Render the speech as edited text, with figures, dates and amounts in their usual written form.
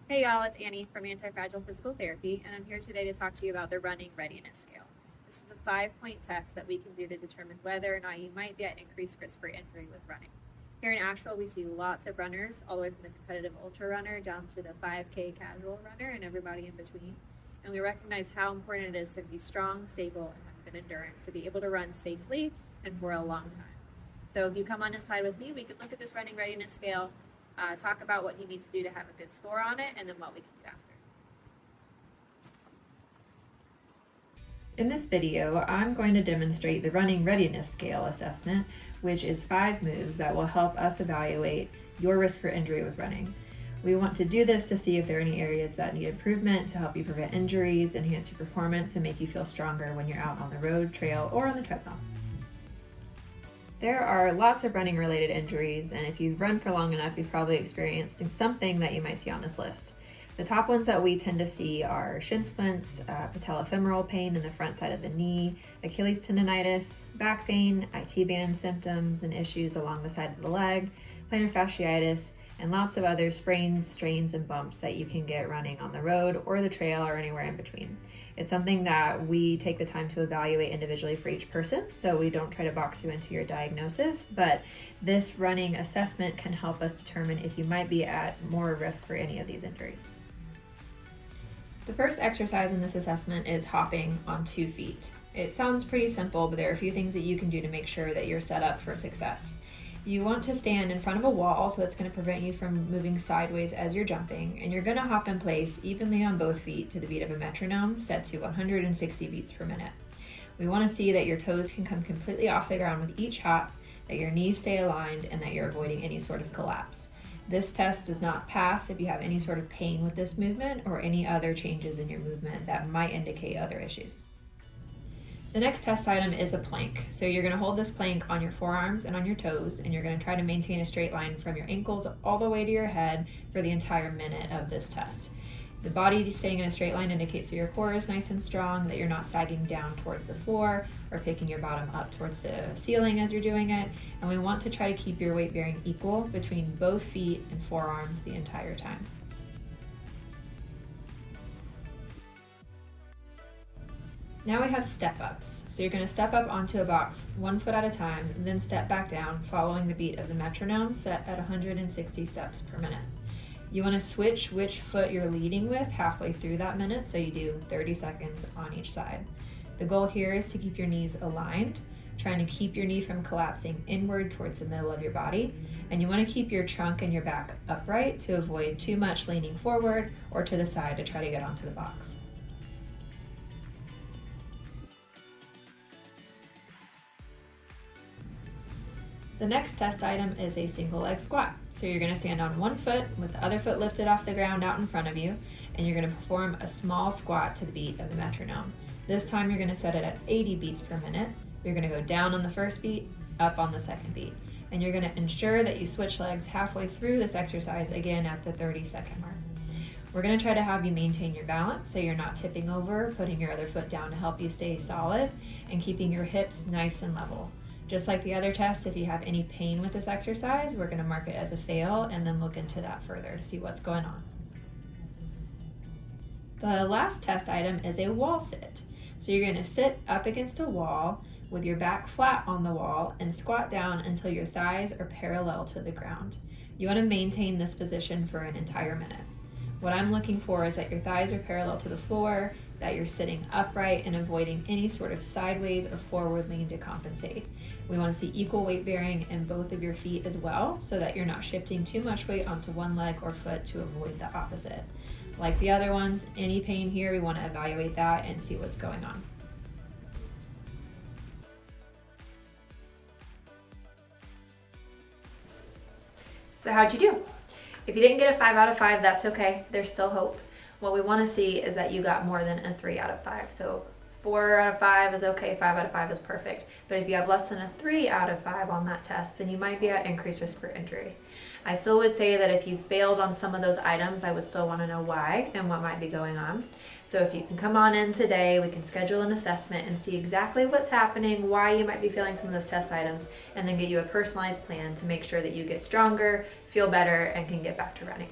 Hey y'all, it's Annie from AntiFragile Physical Therapy, and I'm here today to talk to you about the Running Readiness Scale. This is a 5-point test that we can do to determine whether or not you might be at increased risk for injury with running. Here in Asheville, we see lots of runners, all the way from the competitive ultra runner down to the 5K casual runner and everybody in between. And we recognize how important it is to be strong, stable, and have good endurance to be able to run safely and for a long time. So if you come on inside with me, we can look at this Running Readiness Scale, talk about what you need to do to have a good score on it, and then what we can do after. In this video, I'm going to demonstrate the Running Readiness Scale assessment, which is 5 moves that will help us evaluate your risk for injury with running. We want to do this to see if there are any areas that need improvement to help you prevent injuries, enhance your performance, and make you feel stronger when you're out on the road, trail, or on the treadmill. There are lots of running related injuries, and if you've run for long enough, you've probably experienced something that you might see on this list. The top ones that we tend to see are shin splints, patellofemoral pain in the front side of the knee, Achilles tendinitis, back pain, IT band symptoms and issues along the side of the leg, plantar fasciitis, and lots of other sprains, strains, and bumps that you can get running on the road or the trail or anywhere in between. It's something that we take the time to evaluate individually for each person, so we don't try to box you into your diagnosis, but this running assessment can help us determine if you might be at more risk for any of these injuries. The first exercise in this assessment is hopping on 2 feet. It sounds pretty simple, but there are a few things that you can do to make sure that you're set up for success. You want to stand in front of a wall, so that's going to prevent you from moving sideways as you're jumping, and you're going to hop in place evenly on both feet to the beat of a metronome set to 160 beats per minute. We want to see that your toes can come completely off the ground with each hop, that your knees stay aligned, and that you're avoiding any sort of collapse. This test does not pass if you have any sort of pain with this movement or any other changes in your movement that might indicate other issues. The next test item is a plank. So you're going to hold this plank on your forearms and on your toes, and you're going to try to maintain a straight line from your ankles all the way to your head for the entire minute of this test. The body staying in a straight line indicates that your core is nice and strong, that you're not sagging down towards the floor or picking your bottom up towards the ceiling as you're doing it. And we want to try to keep your weight bearing equal between both feet and forearms the entire time. Now we have step ups. So you're going to step up onto a box 1 foot at a time, and then step back down following the beat of the metronome set at 160 steps per minute. You want to switch which foot you're leading with halfway through that minute, so you do 30 seconds on each side. The goal here is to keep your knees aligned, trying to keep your knee from collapsing inward towards the middle of your body, and you want to keep your trunk and your back upright to avoid too much leaning forward or to the side to try to get onto the box. The next test item is a single leg squat. So you're going to stand on 1 foot with the other foot lifted off the ground out in front of you, and you're going to perform a small squat to the beat of the metronome. This time you're going to set it at 80 beats per minute. You're going to go down on the first beat, up on the second beat. And you're going to ensure that you switch legs halfway through this exercise, again at the 30-second mark. We're going to try to have you maintain your balance so you're not tipping over, putting your other foot down to help you stay solid, and keeping your hips nice and level. Just like the other test, if you have any pain with this exercise, we're going to mark it as a fail and then look into that further to see what's going on. The last test item is a wall sit. So you're going to sit up against a wall with your back flat on the wall and squat down until your thighs are parallel to the ground. You want to maintain this position for an entire minute. What I'm looking for is that your thighs are parallel to the floor, that you're sitting upright and avoiding any sort of sideways or forward lean to compensate. We want to see equal weight bearing in both of your feet as well, so that you're not shifting too much weight onto one leg or foot to avoid the opposite. Like the other ones, any pain here, we want to evaluate that and see what's going on. So how'd you do? If you didn't get a 5 out of 5, that's okay. There's still hope. What we want to see is that you got more than a 3 out of 5. So 4 out of 5 is okay, 5 out of 5 is perfect. But if you have less than a 3 out of 5 on that test, then you might be at increased risk for injury. I still would say that if you failed on some of those items, I would still want to know why and what might be going on. So if you can come on in today, we can schedule an assessment and see exactly what's happening, why you might be failing some of those test items, and then get you a personalized plan to make sure that you get stronger, feel better, and can get back to running.